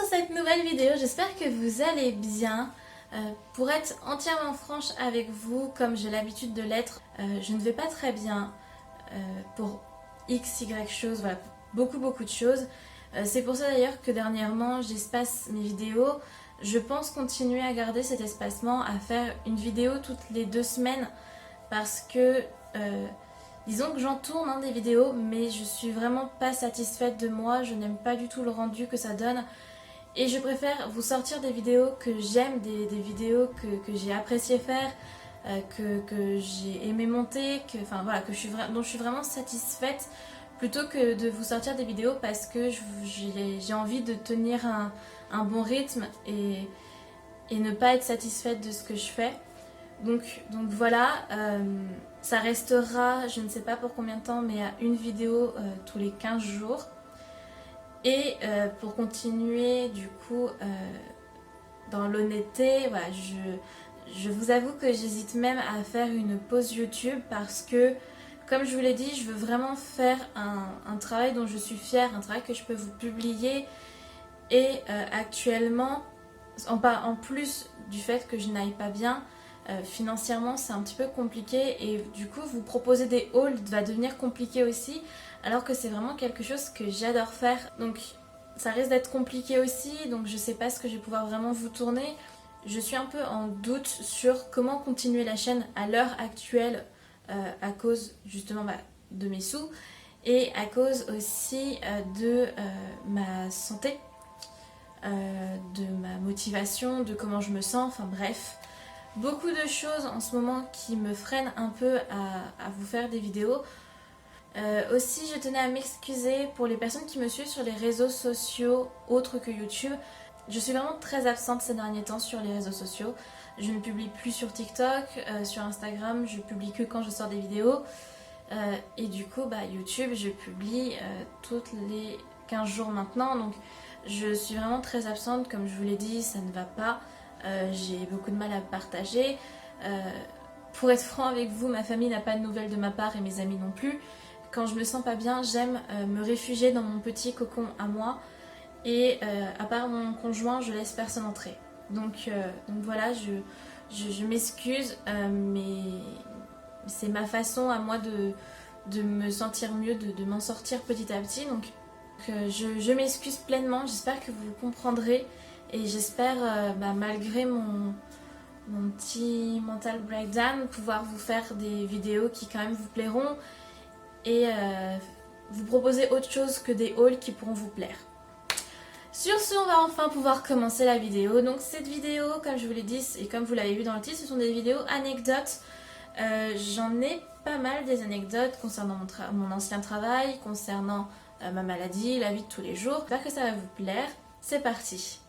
cette nouvelle vidéo, j'espère que vous allez bien. Pour être entièrement franche avec vous, comme j'ai l'habitude de l'être, je ne vais pas très bien pour x, y choses, voilà, beaucoup de choses. C'est pour ça d'ailleurs que dernièrement j'espace mes vidéos. Je pense continuer à garder cet espacement, à faire une vidéo toutes les 2 semaines parce que disons que j'en tourne des vidéos, mais je suis vraiment pas satisfaite de moi, je n'aime pas du tout le rendu que ça donne. Et je préfère vous sortir des vidéos que j'aime, des vidéos que j'ai apprécié faire, que j'ai aimé monter, enfin, voilà, dont je suis vraiment satisfaite, plutôt que de vous sortir des vidéos parce que j'ai envie de tenir un bon rythme et ne pas être satisfaite de ce que je fais. Donc voilà, ça restera, je ne sais pas pour combien de temps, mais à une vidéo tous les 15 jours. Et pour continuer du coup dans l'honnêteté, voilà, je vous avoue que j'hésite même à faire une pause YouTube parce que, comme je vous l'ai dit, je veux vraiment faire un travail dont je suis fière, un travail que je peux vous publier. Et actuellement, en plus du fait que je n'aille pas bien, financièrement c'est un petit peu compliqué et du coup vous proposer des hauls va devenir compliqué aussi, alors que c'est vraiment quelque chose que j'adore faire. Donc ça risque d'être compliqué aussi, donc je sais pas ce que je vais pouvoir vraiment vous tourner. Je suis un peu en doute sur comment continuer la chaîne à l'heure actuelle à cause justement de mes sous et à cause aussi de ma santé, de ma motivation, de comment je me sens, enfin bref. Beaucoup de choses en ce moment qui me freinent un peu à vous faire des vidéos. Aussi, je tenais à m'excuser pour les personnes qui me suivent sur les réseaux sociaux autres que YouTube. Je suis vraiment très absente ces derniers temps sur les réseaux sociaux. Je ne publie plus sur TikTok, sur Instagram, je publie que quand je sors des vidéos. Et du coup, YouTube, je publie toutes les 15 jours maintenant. Donc, je suis vraiment très absente, comme je vous l'ai dit, ça ne va pas. J'ai beaucoup de mal à partager. Pour être franc avec vous, ma famille n'a pas de nouvelles de ma part et mes amis non plus. Quand je me sens pas bien, j'aime me réfugier dans mon petit cocon à moi. Et à part mon conjoint, je laisse personne entrer. Donc voilà, je m'excuse, mais c'est ma façon à moi de me sentir mieux, de m'en sortir petit à petit. Donc je m'excuse pleinement, j'espère que vous comprendrez. Et j'espère, malgré mon petit mental breakdown, pouvoir vous faire des vidéos qui quand même vous plairont et vous proposer autre chose que des hauls qui pourront vous plaire. Sur ce, on va enfin pouvoir commencer la vidéo. Donc cette vidéo, comme je vous l'ai dit et comme vous l'avez vu dans le titre, ce sont des vidéos anecdotes. J'en ai pas mal des anecdotes concernant mon ancien travail, concernant ma maladie, la vie de tous les jours. J'espère que ça va vous plaire. C'est parti!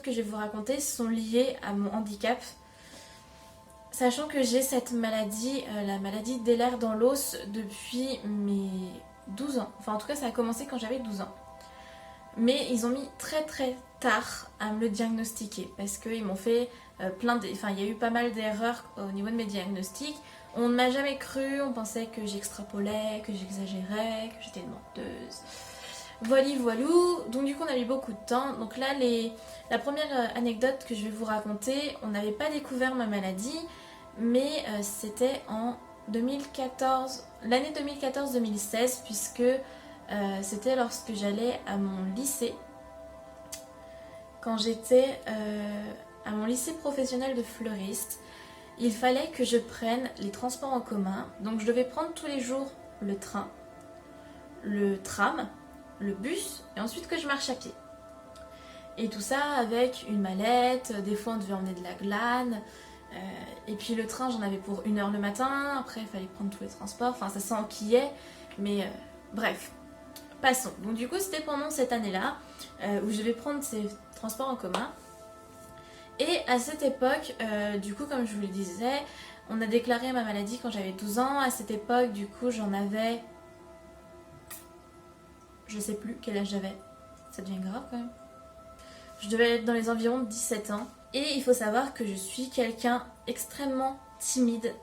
Que je vais vous raconter sont liées à mon handicap, sachant que j'ai cette maladie, la maladie d'Ehlers dans l'os depuis mes 12 ans. Enfin en tout cas ça a commencé quand j'avais 12 ans. Mais ils ont mis très tard à me le diagnostiquer parce qu'ils m'ont fait il y a eu pas mal d'erreurs au niveau de mes diagnostics. On ne m'a jamais cru, on pensait que j'extrapolais, que j'exagérais, que j'étais une menteuse. Voilou, donc du coup on a eu beaucoup de temps. Donc là la première anecdote que je vais vous raconter, on n'avait pas découvert ma maladie, mais c'était en 2014, l'année 2014-2016, puisque c'était lorsque j'allais à mon lycée, quand j'étais à mon lycée professionnel de fleuriste. Il fallait que je prenne les transports en commun, donc je devais prendre tous les jours le train, le tram, le bus et ensuite que je marche à pied. Et tout ça avec une mallette, des fois on devait emmener de la glane, et puis le train j'en avais pour 1 heure le matin, après il fallait prendre tous les transports, enfin ça s'enquillait, mais bref, passons. Donc du coup c'était pendant cette année-là où je devais prendre ces transports en commun Et à cette époque, du coup, comme je vous le disais, on a déclaré ma maladie quand j'avais 12 ans. À cette époque, du coup, j'en avais... Je sais plus quel âge j'avais. Ça devient grave quand même. Je devais être dans les environs de 17 ans. Et il faut savoir que je suis quelqu'un extrêmement timide,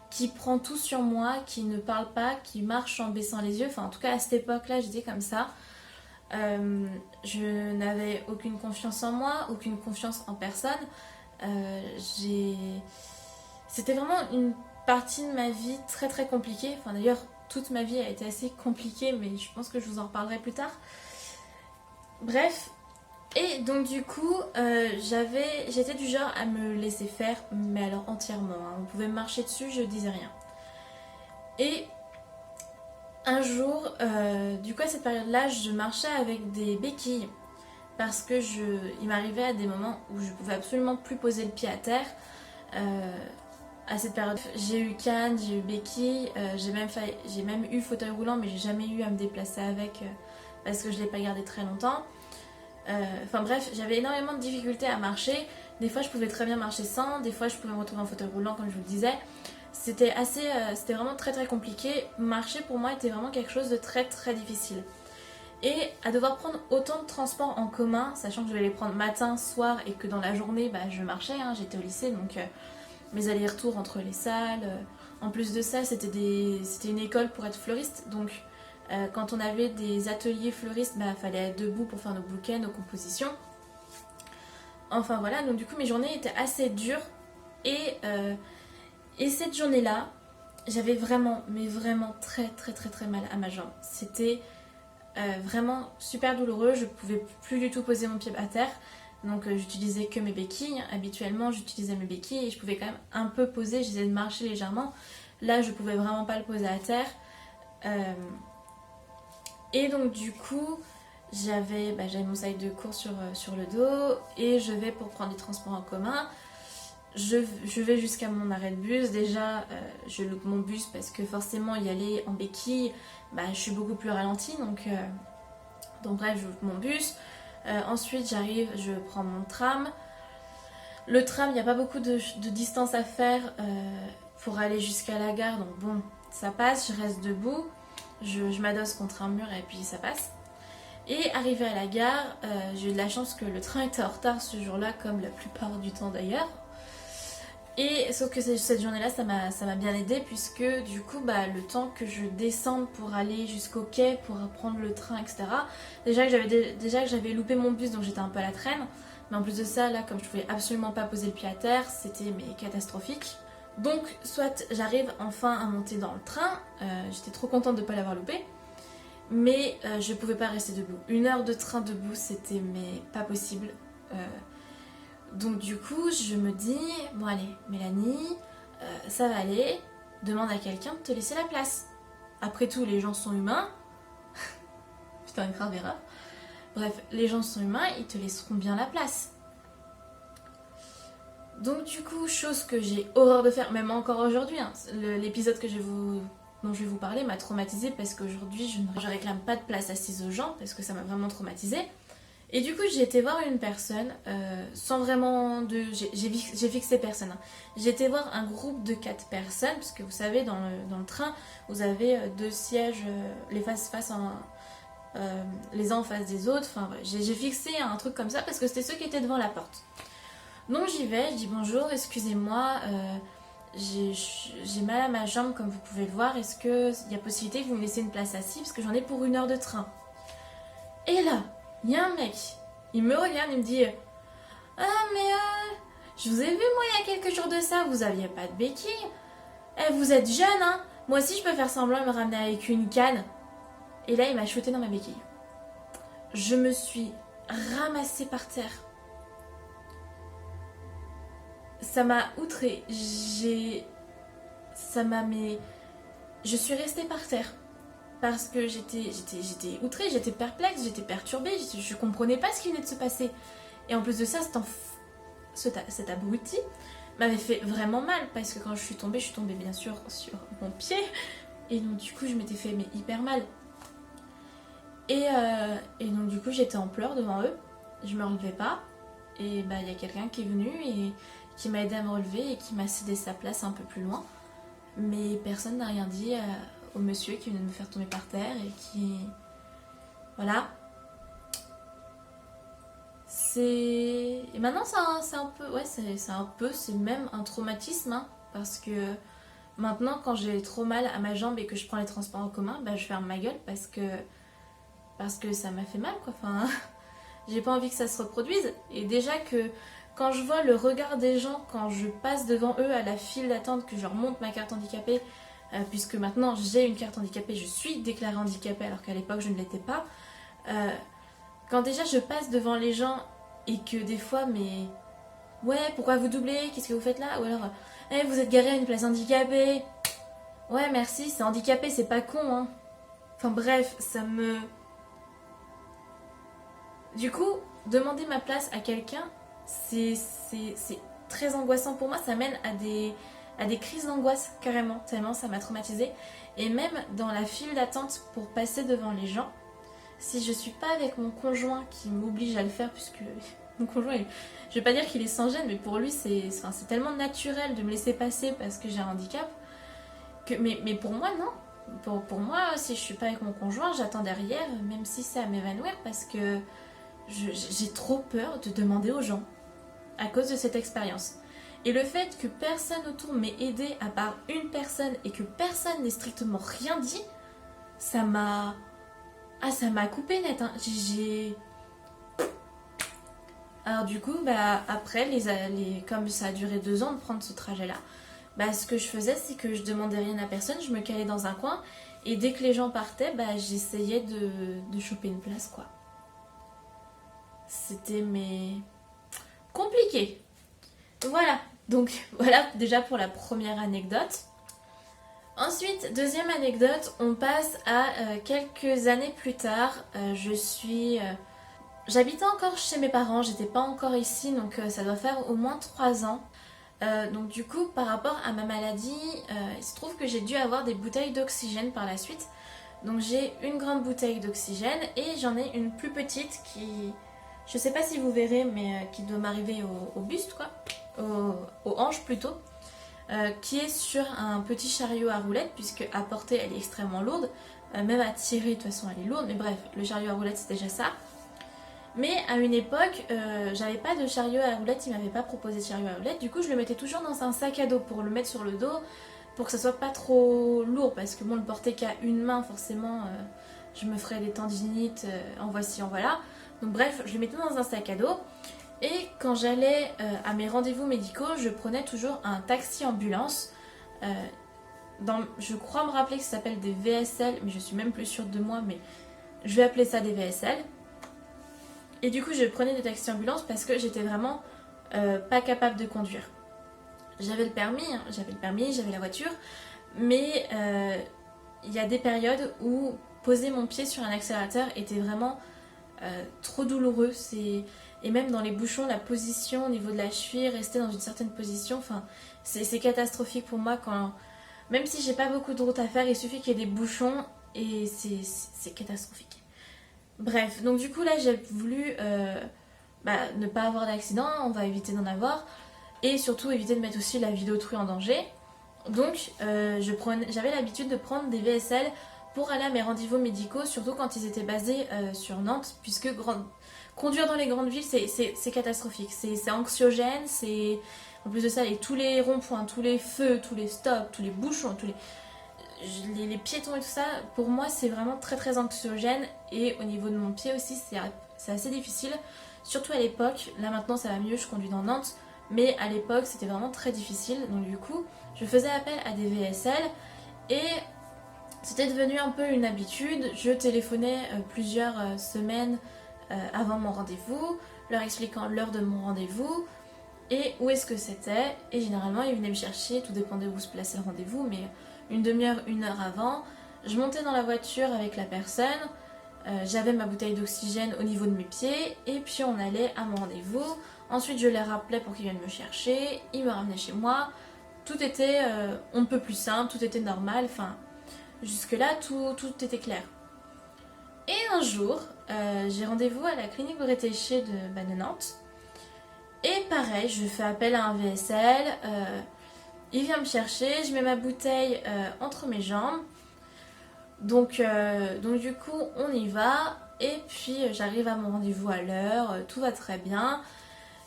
qui prend tout sur moi, qui ne parle pas, qui marche en baissant les yeux. Enfin, en tout cas, à cette époque-là, j'étais comme ça. Je n'avais aucune confiance en moi, aucune confiance en personne. C'était vraiment une partie de ma vie très très compliquée. Enfin, d'ailleurs, toute ma vie a été assez compliquée, mais je pense que je vous en reparlerai plus tard. Bref, et donc du coup, j'étais du genre à me laisser faire, mais alors entièrement. On pouvait me marcher dessus, je disais rien. Et un jour, du coup à cette période-là, je marchais avec des béquilles. Parce que il m'arrivait à des moments où je pouvais absolument plus poser le pied à terre. À cette période, j'ai eu canne, j'ai eu béquille, j'ai même eu fauteuil roulant, mais j'ai jamais eu à me déplacer avec parce que je l'ai pas gardé très longtemps. Enfin bref, j'avais énormément de difficultés à marcher. Des fois, je pouvais très bien marcher sans, des fois, je pouvais me retrouver en fauteuil roulant, comme je vous le disais. C'était vraiment très très compliqué. Marcher pour moi était vraiment quelque chose de très très difficile. Et à devoir prendre autant de transports en commun, sachant que je devais les prendre matin, soir et que dans la journée, je marchais, hein, j'étais au lycée, donc mes allers-retours entre les salles. En plus de ça, c'était une école pour être fleuriste, donc quand on avait des ateliers fleuristes, fallait être debout pour faire nos bouquets, nos compositions. Enfin voilà, donc du coup mes journées étaient assez dures et cette journée-là, j'avais vraiment, mais vraiment très très très très mal à ma jambe. C'était vraiment super douloureux, je pouvais plus du tout poser mon pied à terre. Donc j'utilisais que mes béquilles. Habituellement j'utilisais mes béquilles et je pouvais quand même un peu poser, j'essayais de marcher légèrement. Là je pouvais vraiment pas le poser à terre. Et donc du coup j'avais mon sac de cours sur le dos et je vais pour prendre les transports en commun. Je vais jusqu'à mon arrêt de bus. Déjà je loupe mon bus parce que forcément y aller en béquille, je suis beaucoup plus ralentie. Donc bref, je loupe mon bus. Ensuite j'arrive, je prends mon tram. Le tram, il n'y a pas beaucoup de distance à faire pour aller jusqu'à la gare. Donc bon, ça passe, je reste debout. Je m'adosse contre un mur et puis ça passe. Et arrivé à la gare, j'ai eu de la chance que le train était en retard ce jour-là, comme la plupart du temps d'ailleurs. Et sauf que cette journée-là, ça m'a bien aidée puisque du coup, le temps que je descende pour aller jusqu'au quai, pour prendre le train, etc. Déjà que j'avais loupé mon bus, donc j'étais un peu à la traîne. Mais en plus de ça, là, comme je pouvais absolument pas poser le pied à terre, c'était catastrophique. Donc, soit j'arrive enfin à monter dans le train, j'étais trop contente de ne pas l'avoir loupé. Mais je pouvais pas rester debout. 1 heure de train debout, c'était pas possible. Donc du coup, je me dis, bon allez, Mélanie, ça va aller, demande à quelqu'un de te laisser la place. Après tout, les gens sont humains. Putain, grave erreur. Bref, les gens sont humains, ils te laisseront bien la place. Donc du coup, chose que j'ai horreur de faire, même encore aujourd'hui, hein, l'épisode dont je vais vous parler m'a traumatisée parce qu'aujourd'hui, je réclame pas de place assise aux gens parce que ça m'a vraiment traumatisée. Et du coup, j'ai été voir une personne, sans vraiment de... J'ai fixé personne. Hein. J'ai été voir un groupe de 4 personnes, parce que vous savez, dans le train, vous avez 2 sièges, les les uns en face des autres. Enfin, ouais, j'ai fixé un truc comme ça, parce que c'était ceux qui étaient devant la porte. Donc j'y vais, je dis bonjour, excusez-moi, j'ai mal à ma jambe, comme vous pouvez le voir. Est-ce qu'il y a possibilité que vous me laissiez une place assise, parce que j'en ai pour 1 heure de train. Et là, il y a un mec, il me regarde, il me dit ah mais je vous ai vu moi il y a quelques jours de ça, vous aviez pas de béquille. Vous êtes jeune hein, moi aussi je peux faire semblant de me ramener avec une canne. Et là il m'a shooté dans ma béquille. Je me suis ramassée par terre. Ça m'a outrée, je suis restée par terre. Parce que j'étais outrée, j'étais perplexe, j'étais perturbée, je comprenais pas ce qui venait de se passer. Et en plus de ça, cet abruti m'avait fait vraiment mal parce que quand je suis tombée bien sûr sur mon pied. Et donc du coup, je m'étais fait hyper mal. Et donc du coup, j'étais en pleurs devant eux, je me relevais pas. et bah il y a quelqu'un qui est venu et qui m'a aidé à me relever et qui m'a cédé sa place un peu plus loin. Mais personne n'a rien dit au monsieur qui venait de me faire tomber par terre et qui... Voilà. Et maintenant c'est un peu... Ouais, c'est même un traumatisme, hein, parce que maintenant quand j'ai trop mal à ma jambe et que je prends les transports en commun, bah je ferme ma gueule parce que ça m'a fait mal, quoi. Enfin, j'ai pas envie que ça se reproduise. Et déjà que quand je vois le regard des gens quand je passe devant eux à la file d'attente, que je remonte ma carte handicapée, puisque maintenant j'ai une carte handicapée, je suis déclarée handicapée alors qu'à l'époque je ne l'étais pas. Quand déjà je passe devant les gens et que des fois, mais ouais, pourquoi vous doublez? Qu'est-ce que vous faites là? Ou alors, vous êtes garé à une place handicapée. Ouais, merci, c'est handicapé, c'est pas con, hein. Enfin bref, ça me... Du coup, demander ma place à quelqu'un, c'est très angoissant pour moi. Ça mène à des crises d'angoisse, carrément, tellement ça m'a traumatisée. Et même dans la file d'attente pour passer devant les gens, si je suis pas avec mon conjoint qui m'oblige à le faire, puisque mon conjoint, je vais pas dire qu'il est sans gêne, mais pour lui, c'est tellement naturel de me laisser passer parce que j'ai un handicap, mais pour moi, non. Pour moi, si je suis pas avec mon conjoint, j'attends derrière, même si c'est à m'évanouir, parce que j'ai trop peur de demander aux gens à cause de cette expérience. Et le fait que personne autour m'ait aidé à part une personne et que personne n'ait strictement rien dit, ça m'a coupé net, hein. Alors du coup, bah, après, comme ça a duré 2 ans de prendre ce trajet-là, bah, ce que je faisais, c'est que je demandais rien à personne, je me calais dans un coin, et dès que les gens partaient, bah, j'essayais de choper une place, quoi. C'était compliqué. Voilà, donc voilà déjà pour la première anecdote. Ensuite, deuxième anecdote, on passe à quelques années plus tard. J'habitais encore chez mes parents, j'étais pas encore ici, donc ça doit faire au moins 3 ans. Donc du coup, par rapport à ma maladie, il se trouve que j'ai dû avoir des bouteilles d'oxygène par la suite. Donc j'ai une grande bouteille d'oxygène et j'en ai une plus petite qui... Je sais pas si vous verrez, mais qui doit m'arriver au buste, quoi. Aux hanches plutôt. Qui est sur un petit chariot à roulettes, puisque à porter elle est extrêmement lourde. Même à tirer, de toute façon, elle est lourde. Mais bref, le chariot à roulettes, c'est déjà ça. Mais à une époque, j'avais pas de chariot à roulettes, il m'avait pas proposé de chariot à roulettes. Du coup, je le mettais toujours dans un sac à dos pour le mettre sur le dos, pour que ça soit pas trop lourd. Parce que bon, le porter qu'à une main, forcément, je me ferais des tendinites, en voici, en voilà. Donc bref, je le mettais dans un sac à dos. Et quand j'allais à mes rendez-vous médicaux, je prenais toujours un taxi ambulance. Je crois me rappeler que ça s'appelle des VSL, mais je suis même plus sûre de moi, mais je vais appeler ça des VSL. Et du coup, je prenais des taxis ambulances parce que j'étais vraiment pas capable de conduire. J'avais le permis, j'avais la voiture, mais il y a des périodes où poser mon pied sur un accélérateur était vraiment trop douloureux. Et même dans les bouchons, la position au niveau de la cheville, rester dans une certaine position, enfin, c'est catastrophique pour moi quand... Même si j'ai pas beaucoup de route à faire, il suffit qu'il y ait des bouchons et c'est catastrophique. Bref, donc du coup là j'ai voulu ne pas avoir d'accident, on va éviter d'en avoir, et surtout éviter de mettre aussi la vie d'autrui en danger. Donc j'avais l'habitude de prendre des VSL pour aller à mes rendez-vous médicaux, surtout quand ils étaient basés sur Nantes, puisque conduire dans les grandes villes c'est catastrophique, c'est anxiogène, c'est... En plus de ça, tous les ronds-points, tous les feux, tous les stops, tous les bouchons, les piétons et tout ça, pour moi c'est vraiment très très anxiogène, et au niveau de mon pied aussi c'est assez difficile, surtout à l'époque. Là maintenant ça va mieux, je conduis dans Nantes, mais à l'époque c'était vraiment très difficile. Donc du coup je faisais appel à des VSL et c'était devenu un peu une habitude. Je téléphonais plusieurs semaines avant mon rendez-vous, leur expliquant l'heure de mon rendez-vous et où est-ce que c'était, et généralement ils venaient me chercher, tout dépendait où se plaçait le rendez-vous, mais une demi-heure, 1 heure avant. Je montais dans la voiture avec la personne, j'avais ma bouteille d'oxygène au niveau de mes pieds, et puis on allait à mon rendez-vous. Ensuite je les rappelais pour qu'ils viennent me chercher, ils me ramenaient chez moi. Tout était on ne peut plus simple, tout était normal, enfin jusque-là tout était clair. Et un jour, j'ai rendez-vous à la clinique Bretéché de Nantes. Et pareil, je fais appel à un VSL, il vient me chercher, je mets ma bouteille entre mes jambes. Donc du coup, on y va. Et puis j'arrive à mon rendez-vous à l'heure, tout va très bien.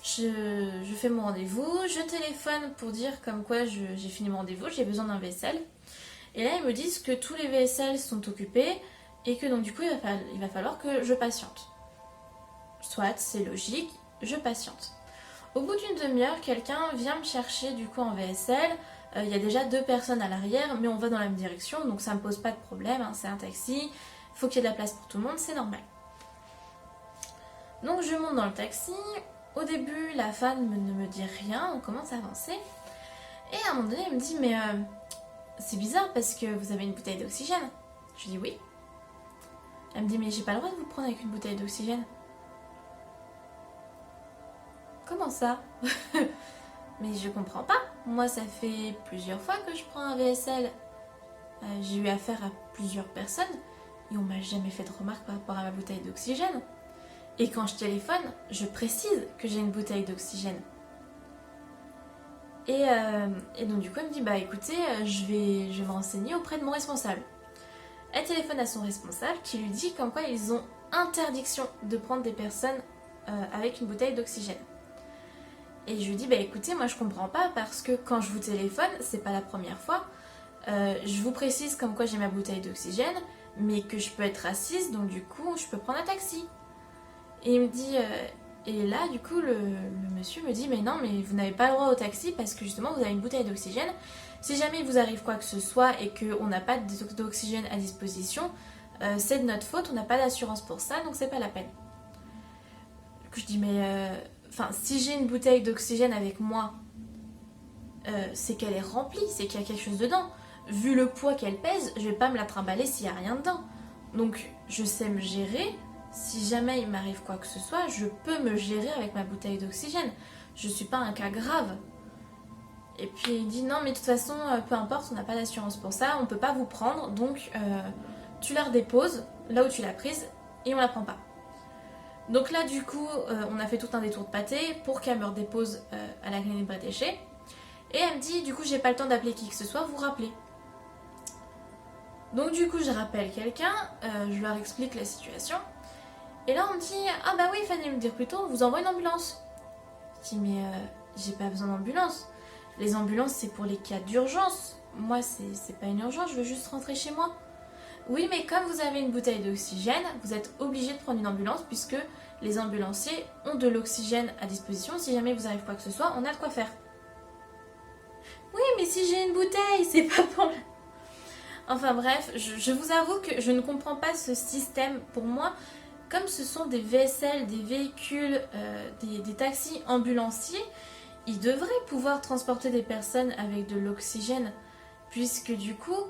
Je fais mon rendez-vous, je téléphone pour dire comme quoi j'ai fini mon rendez-vous, j'ai besoin d'un VSL. Et là, ils me disent que tous les VSL sont occupés et que donc du coup, il va falloir que je patiente. Soit, c'est logique, je patiente. Au bout d'une demi-heure, quelqu'un vient me chercher du coup en VSL. Il y a déjà 2 personnes à l'arrière, mais on va dans la même direction, donc ça me pose pas de problème, hein, c'est un taxi, faut qu'il y ait de la place pour tout le monde, c'est normal. Donc je monte dans le taxi. Au début, la femme ne me dit rien, on commence à avancer. Et à un moment donné, elle me dit, mais c'est bizarre parce que vous avez une bouteille d'oxygène. Je lui dis oui. Elle me dit, mais j'ai pas le droit de vous prendre avec une bouteille d'oxygène. Comment ça? Mais je comprends pas. Moi, ça fait plusieurs fois que je prends un VSL. J'ai eu affaire à plusieurs personnes et on m'a jamais fait de remarque par rapport à ma bouteille d'oxygène. Et quand je téléphone, je précise que j'ai une bouteille d'oxygène. Et donc du coup, elle me dit, bah écoutez, je vais me renseigner auprès de mon responsable. Elle téléphone à son responsable qui lui dit qu'en quoi ils ont interdiction de prendre des personnes avec une bouteille d'oxygène. Et je lui dis, bah écoutez, moi je comprends pas parce que quand je vous téléphone, c'est pas la première fois, je vous précise comme quoi j'ai ma bouteille d'oxygène, mais que je peux être assise, donc du coup je peux prendre un taxi. Et il me dit, et là du coup le monsieur me dit, mais non, mais vous n'avez pas le droit au taxi parce que justement vous avez une bouteille d'oxygène. Si jamais il vous arrive quoi que ce soit et qu'on n'a pas d'oxygène à disposition, c'est de notre faute, on n'a pas d'assurance pour ça, donc c'est pas la peine. Du coup je dis, mais si j'ai une bouteille d'oxygène avec moi, c'est qu'elle est remplie, c'est qu'il y a quelque chose dedans. Vu le poids qu'elle pèse, je vais pas me la trimballer s'il n'y a rien dedans. Donc je sais me gérer. Si jamais il m'arrive quoi que ce soit, je peux me gérer avec ma bouteille d'oxygène. Je suis pas un cas grave. Et puis il dit non, mais de toute façon, peu importe, on n'a pas d'assurance pour ça, on peut pas vous prendre, donc tu la redéposes là où tu l'as prise et on la prend pas. Donc là, du coup, on a fait tout un détour de pâté pour qu'elle me redépose à la clinique Bretéché. Et elle me dit, du coup, j'ai pas le temps d'appeler qui que ce soit, vous rappelez. Donc du coup, je rappelle quelqu'un, je leur explique la situation. Et là, on me dit, ah bah oui, il fallait me dire plus tôt, on vous envoie une ambulance. Je dis, mais j'ai pas besoin d'ambulance. Les ambulances, c'est pour les cas d'urgence. Moi, c'est pas une urgence, je veux juste rentrer chez moi. Oui, mais comme vous avez une bouteille d'oxygène, vous êtes obligé de prendre une ambulance puisque les ambulanciers ont de l'oxygène à disposition. Si jamais vous arrive quoi que ce soit, on a de quoi faire. Oui, mais si j'ai une bouteille, c'est pas pour... Enfin bref, je vous avoue que je ne comprends pas ce système. Pour moi, comme ce sont des VSL, des véhicules, des taxis ambulanciers, ils devraient pouvoir transporter des personnes avec de l'oxygène. Puisque du coup,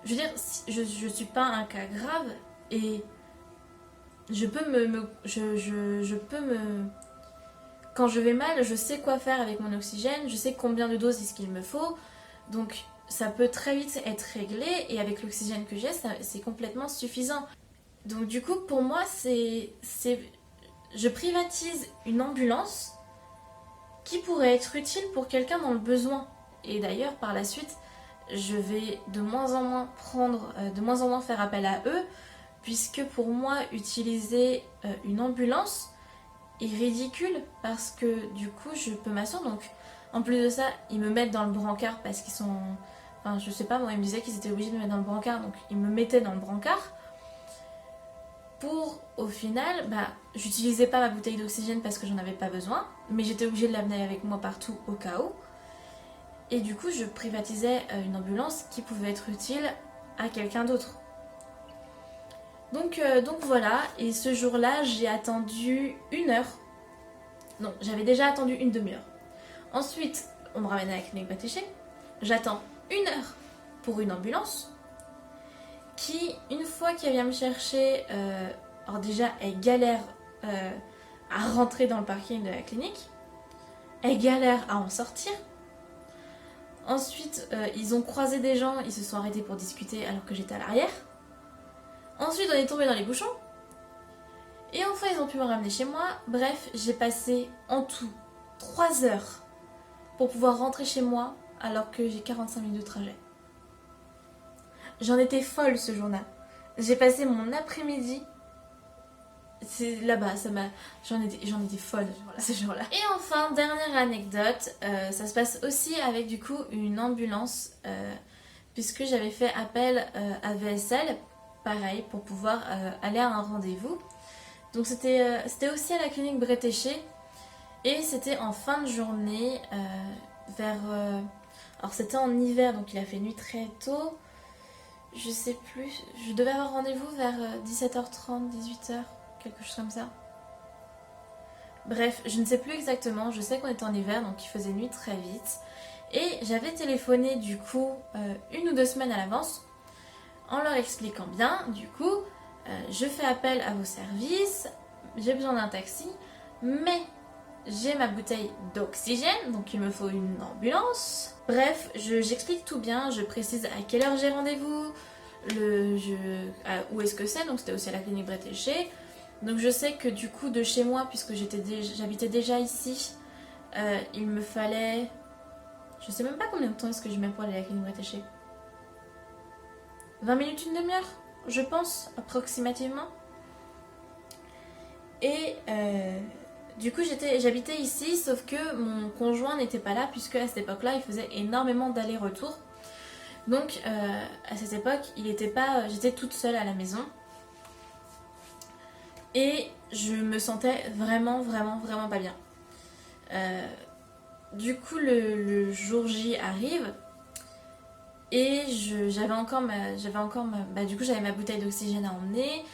je veux dire, je suis pas un cas grave et je peux je peux me... Quand je vais mal, je sais quoi faire avec mon oxygène, je sais combien de doses est-ce qu'il me faut. Donc ça peut très vite être réglé et avec l'oxygène que j'ai, c'est complètement suffisant. Donc du coup, pour moi, je privatise une ambulance qui pourrait être utile pour quelqu'un dans le besoin. Et d'ailleurs, par la suite, je vais de moins en moins faire appel à eux, puisque pour moi, utiliser une ambulance est ridicule, parce que du coup, je peux m'asseoir. Donc, en plus de ça, ils me mettent dans le brancard parce qu'ils sont... Enfin, je sais pas, moi, ils me disaient qu'ils étaient obligés de me mettre dans le brancard, donc ils me mettaient dans le brancard. Pour, au final, j'utilisais pas ma bouteille d'oxygène parce que j'en avais pas besoin, mais j'étais obligée de l'amener avec moi partout au cas où. Et du coup, je privatisais une ambulance qui pouvait être utile à quelqu'un d'autre. Donc voilà, et ce jour-là, j'ai attendu 1 heure. Non, j'avais déjà attendu une demi-heure. Ensuite, on me ramène à la clinique Bretéché. J'attends 1 heure pour une ambulance qui, une fois qu'elle vient me chercher, alors déjà, elle galère à rentrer dans le parking de la clinique. Elle galère à en sortir. Ensuite, ils ont croisé des gens, ils se sont arrêtés pour discuter alors que j'étais à l'arrière. Ensuite, on est tombé dans les bouchons. Et enfin, ils ont pu me ramener chez moi. Bref, j'ai passé en tout 3 heures pour pouvoir rentrer chez moi alors que j'ai 45 minutes de trajet. J'en étais folle ce jour-là. J'ai passé mon après-midi là-bas, j'en étais folle ce jour-là. Et enfin, dernière anecdote, ça se passe aussi avec du coup une ambulance, puisque j'avais fait appel à VSL, pareil, pour pouvoir aller à un rendez-vous. Donc c'était aussi à la clinique Bretéché, et c'était en fin de journée, alors c'était en hiver, donc il a fait nuit très tôt. Je sais plus, je devais avoir rendez-vous vers 17h30, 18h, quelque chose comme ça. Bref, je ne sais plus exactement, je sais qu'on était en hiver, donc il faisait nuit très vite. Et j'avais téléphoné du coup 1 ou 2 semaines à l'avance, en leur expliquant bien, du coup, je fais appel à vos services, j'ai besoin d'un taxi, mais j'ai ma bouteille d'oxygène, donc il me faut une ambulance. Bref, j'explique tout bien, je précise à quelle heure j'ai rendez-vous, où est-ce que c'est, donc c'était aussi à la clinique Bretéché. Donc je sais que du coup de chez moi, puisque j'habitais déjà ici, il me fallait... Je sais même pas combien de temps est-ce que je mets pour aller à la clinique Bretéché. 20 minutes, une demi-heure, je pense, approximativement. Et... du coup, j'habitais ici, sauf que mon conjoint n'était pas là, puisque à cette époque-là, il faisait énormément d'allers-retours. Donc, à cette époque, j'étais toute seule à la maison. Et je me sentais vraiment, vraiment, vraiment pas bien. Du coup, le jour J arrive. Et j'avais encore du coup, j'avais ma bouteille d'oxygène à emmener.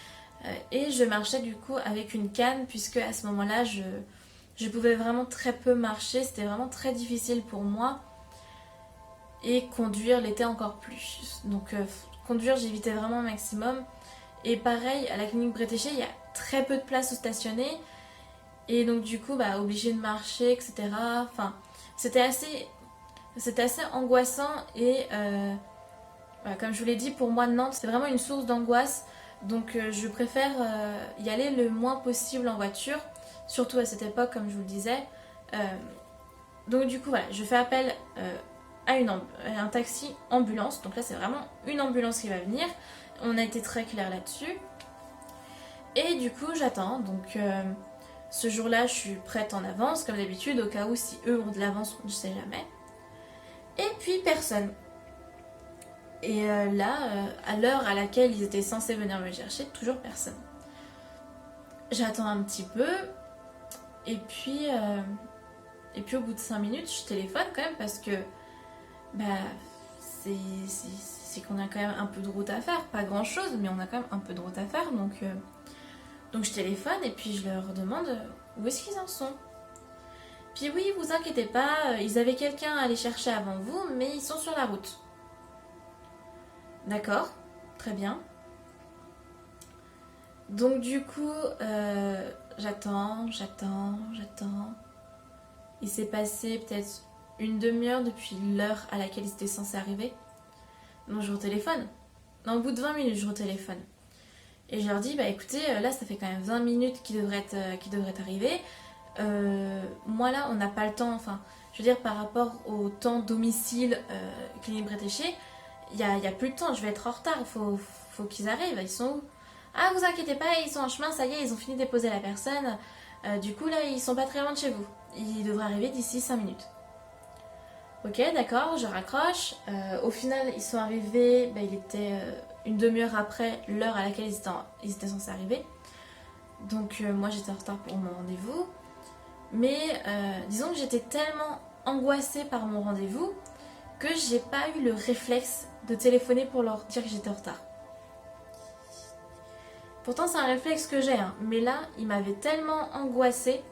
Et je marchais du coup avec une canne, puisque à ce moment-là, je pouvais vraiment très peu marcher, c'était vraiment très difficile pour moi. Et conduire l'était encore plus. Donc conduire, j'évitais vraiment au maximum. Et pareil, à la clinique Bretéché, il y a très peu de place où stationner. Et donc du coup, obligée de marcher, etc. Enfin, c'était assez angoissant. Et comme je vous l'ai dit, pour moi, Nantes, c'est vraiment une source d'angoisse. Donc je préfère y aller le moins possible en voiture, surtout à cette époque, comme je vous le disais. Donc du coup, voilà, je fais appel à un taxi ambulance. Donc là, c'est vraiment une ambulance qui va venir. On a été très clair là-dessus. Et du coup, j'attends. Donc ce jour-là, je suis prête en avance, comme d'habitude, au cas où si eux ont de l'avance, je ne sais jamais. Et puis, personne. Et là, à l'heure à laquelle ils étaient censés venir me chercher, toujours personne. J'attends un petit peu, et puis au bout de 5 minutes, je téléphone quand même, parce que c'est qu'on a quand même un peu de route à faire. Pas grand chose, mais on a quand même un peu de route à faire. Donc je téléphone, et puis je leur demande où est-ce qu'ils en sont. Puis oui, vous inquiétez pas, ils avaient quelqu'un à aller chercher avant vous, mais ils sont sur la route. D'accord, très bien. Donc du coup, j'attends. Il s'est passé peut-être une demi-heure depuis l'heure à laquelle ils étaient censés arriver. Donc je retéléphone. Au bout de 20 minutes, je retéléphone. Et je leur dis, écoutez, là ça fait quand même 20 minutes qu'ils devraient arriver. Moi là, on n'a pas le temps, enfin, je veux dire, par rapport au temps domicile clinique Bretéché, il y a plus de temps, je vais être en retard, il faut qu'ils arrivent. Ils sont où? Ah, vous inquiétez pas, ils sont en chemin, ça y est, ils ont fini de déposer la personne. Du coup, là, ils sont pas très loin de chez vous. Ils devraient arriver d'ici 5 minutes. Ok, d'accord, je raccroche. Au final, ils sont arrivés, il était une demi-heure après l'heure à laquelle ils étaient censés arriver. Donc, moi, j'étais en retard pour mon rendez-vous. Mais disons que j'étais tellement angoissée par mon rendez-vous que j'ai pas eu le réflexe de téléphoner pour leur dire que j'étais en retard. Pourtant c'est un réflexe que j'ai, hein, mais là il m'avait tellement angoissée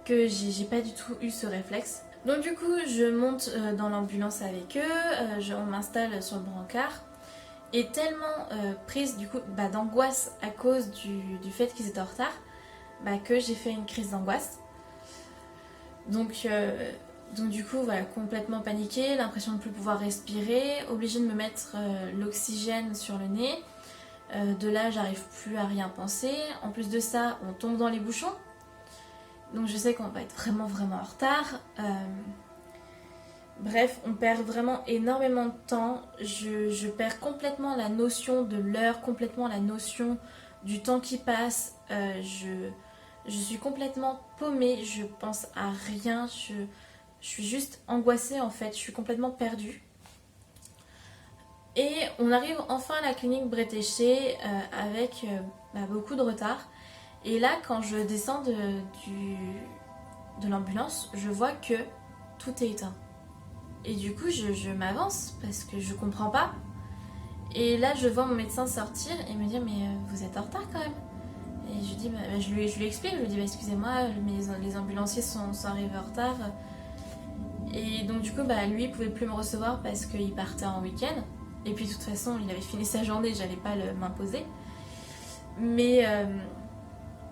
que j'ai pas du tout eu ce réflexe. Donc du coup je monte dans l'ambulance avec eux, on m'installe sur le brancard, et tellement prise du coup d'angoisse à cause du fait qu'ils étaient en retard, que j'ai fait une crise d'angoisse. Donc du coup, voilà, complètement paniquée, l'impression de ne plus pouvoir respirer, obligée de me mettre l'oxygène sur le nez. De là, j'arrive plus à rien penser. En plus de ça, on tombe dans les bouchons. Donc je sais qu'on va être vraiment en retard. Bref, on perd vraiment énormément de temps. Je perds complètement la notion de l'heure, complètement la notion du temps qui passe. Je suis complètement paumée, je pense à rien. Je suis juste angoissée en fait, je suis complètement perdue. Et on arrive enfin à la clinique Bretéché avec beaucoup de retard. Et là, quand je descends de l'ambulance, je vois que tout est éteint. Et du coup, je m'avance parce que je comprends pas. Et là, je vois mon médecin sortir et me dire mais vous êtes en retard quand même. Et je dis, je lui explique, je lui dis excusez-moi, les ambulanciers sont arrivés en retard. Et donc du coup, lui, il pouvait plus me recevoir parce qu'il partait en week-end. Et puis de toute façon, il avait fini sa journée, j'allais pas m'imposer. Mais,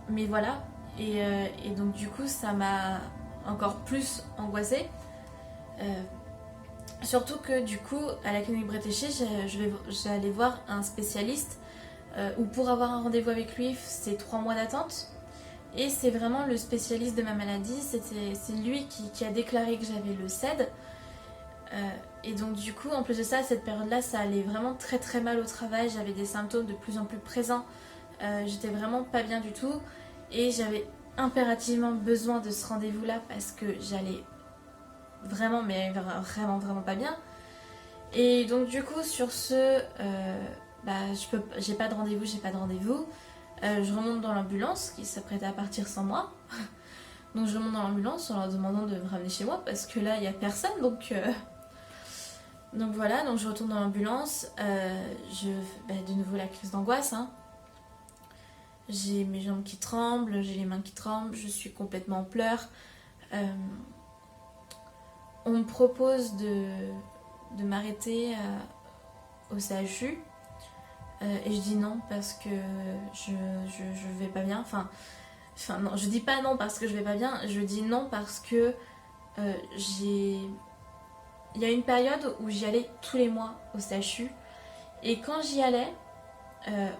mais voilà. Et donc du coup, ça m'a encore plus angoissée. Surtout que du coup, à la clinique Bretéché, j'allais voir un spécialiste où pour avoir un rendez-vous avec lui, c'est 3 mois d'attente. Et c'est vraiment le spécialiste de ma maladie, c'est lui qui a déclaré que j'avais le CED. Et donc du coup, en plus de ça, à cette période-là, ça allait vraiment très mal au travail. J'avais des symptômes de plus en plus présents. J'étais vraiment pas bien du tout. Et j'avais impérativement besoin de ce rendez-vous-là parce que j'allais vraiment, mais vraiment pas bien. Et donc du coup, sur ce, j'ai pas de rendez-vous. Je remonte dans l'ambulance qui s'apprêtait à partir sans moi. Donc je remonte dans l'ambulance en leur demandant de me ramener chez moi parce que là, il n'y a personne. Donc voilà, donc je retourne dans l'ambulance. De nouveau la crise d'angoisse. Hein. J'ai mes jambes qui tremblent, j'ai les mains qui tremblent, je suis complètement en pleurs. On me propose de m'arrêter au CHU. Et je dis non parce que je vais pas bien. Enfin non, je dis pas non parce que je vais pas bien, je dis non parce que il y a une période où j'y allais tous les mois au CHU. Et quand j'y allais,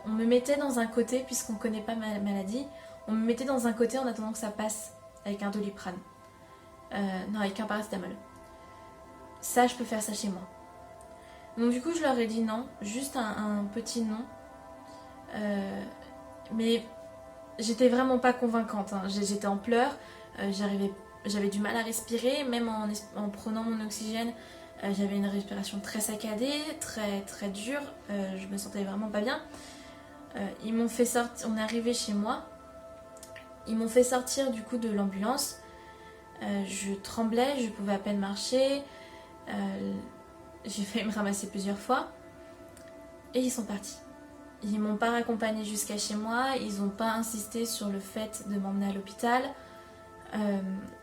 on me mettait dans un côté, puisqu'on connaît pas ma maladie, on me mettait dans un côté en attendant que ça passe avec un Doliprane. Non, avec un paracétamol. Ça, je peux faire ça chez moi. Donc du coup, je leur ai dit non, juste un petit non. Mais j'étais vraiment pas convaincante. Hein. J'étais en pleurs, j'avais du mal à respirer, même en prenant mon oxygène. J'avais une respiration très saccadée, très dure. Je me sentais vraiment pas bien. Ils m'ont fait sortir. On est arrivé chez moi. Ils m'ont fait sortir du coup de l'ambulance. Je tremblais, je pouvais à peine marcher. J'ai failli me ramasser plusieurs fois. Et ils sont partis. Ils m'ont pas raccompagnée jusqu'à chez moi. Ils n'ont pas insisté sur le fait de m'emmener à l'hôpital.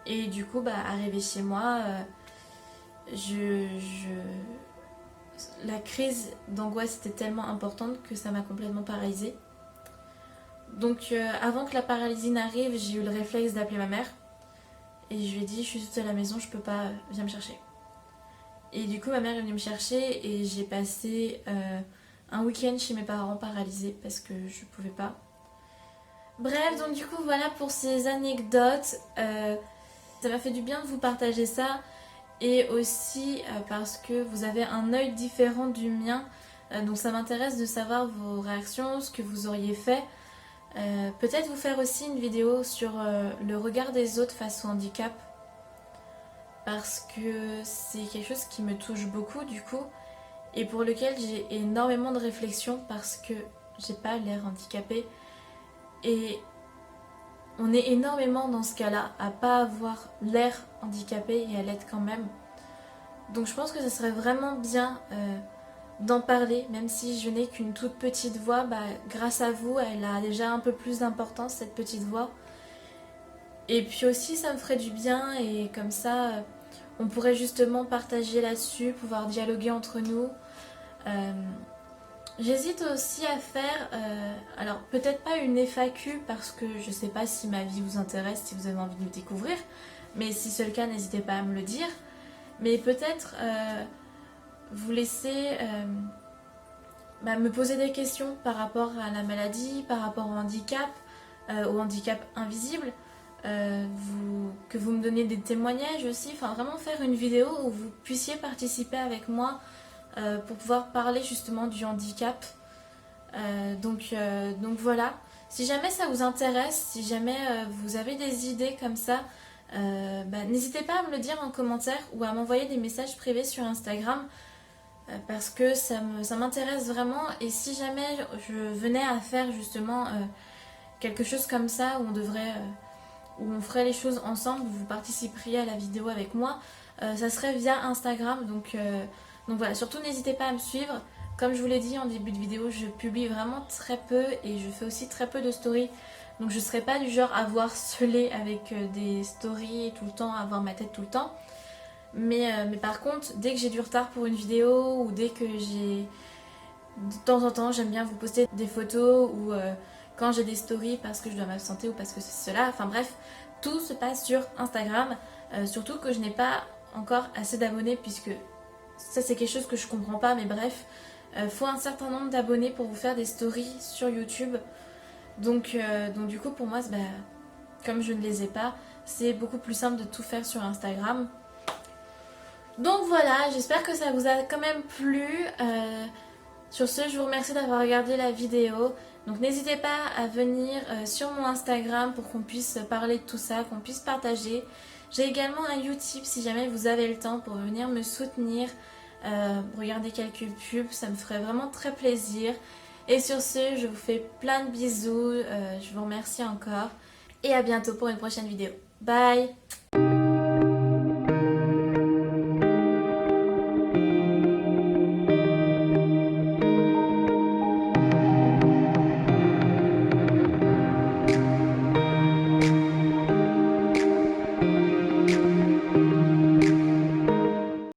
Et du coup, arrivé chez moi, la crise d'angoisse était tellement importante que ça m'a complètement paralysée. Donc avant que la paralysie n'arrive, j'ai eu le réflexe d'appeler ma mère. Et je lui ai dit, je suis toute seule à la maison, je peux pas, viens me chercher. Et du coup, ma mère est venue me chercher et j'ai passé un week-end chez mes parents paralysés parce que je pouvais pas. Bref, donc du coup, voilà pour ces anecdotes. Ça m'a fait du bien de vous partager ça. Et aussi parce que vous avez un œil différent du mien. Donc ça m'intéresse de savoir vos réactions, ce que vous auriez fait. Peut-être vous faire aussi une vidéo sur le regard des autres face au handicap. Parce que c'est quelque chose qui me touche beaucoup du coup. Et pour lequel j'ai énormément de réflexions parce que j'ai pas l'air handicapée. Et on est énormément dans ce cas-là à pas avoir l'air handicapé et à l'être quand même. Donc je pense que ce serait vraiment bien d'en parler, même si je n'ai qu'une toute petite voix. Grâce à vous, elle a déjà un peu plus d'importance, cette petite voix. Et puis aussi, ça me ferait du bien et comme ça, on pourrait justement partager là-dessus, pouvoir dialoguer entre nous. J'hésite aussi à faire, alors peut-être pas une FAQ parce que je sais pas si ma vie vous intéresse, si vous avez envie de me découvrir, mais si c'est le cas, n'hésitez pas à me le dire. Mais peut-être vous laisser me poser des questions par rapport à la maladie, par rapport au handicap invisible. que vous me donniez des témoignages aussi, enfin vraiment faire une vidéo où vous puissiez participer avec moi pour pouvoir parler justement du handicap. Donc voilà, si jamais ça vous intéresse, si jamais vous avez des idées comme ça, n'hésitez pas à me le dire en commentaire ou à m'envoyer des messages privés sur Instagram parce que ça m'intéresse vraiment. Et si jamais je venais à faire justement quelque chose comme ça où on ferait les choses ensemble, où vous participeriez à la vidéo avec moi, ça serait via Instagram. Donc voilà, surtout n'hésitez pas à me suivre. Comme je vous l'ai dit en début de vidéo, je publie vraiment très peu et je fais aussi très peu de stories. Donc je ne serai pas du genre à vous harceler avec des stories tout le temps, à voir ma tête tout le temps. Mais par contre, dès que j'ai du retard pour une vidéo ou dès que j'ai... De temps en temps, j'aime bien vous poster des photos ou quand j'ai des stories parce que je dois m'absenter ou parce que c'est cela. Enfin bref, tout se passe sur Instagram. Surtout que je n'ai pas encore assez d'abonnés puisque ça c'est quelque chose que je comprends pas. Mais bref, faut un certain nombre d'abonnés pour vous faire des stories sur YouTube. Donc du coup pour moi, comme je ne les ai pas, c'est beaucoup plus simple de tout faire sur Instagram. Donc voilà, j'espère que ça vous a quand même plu. Sur ce, je vous remercie d'avoir regardé la vidéo. Donc n'hésitez pas à venir sur mon Instagram pour qu'on puisse parler de tout ça, qu'on puisse partager. J'ai également un Utip si jamais vous avez le temps pour venir me soutenir. Regarder quelques pubs, ça me ferait vraiment très plaisir. Et sur ce, je vous fais plein de bisous. Je vous remercie encore. Et à bientôt pour une prochaine vidéo. Bye!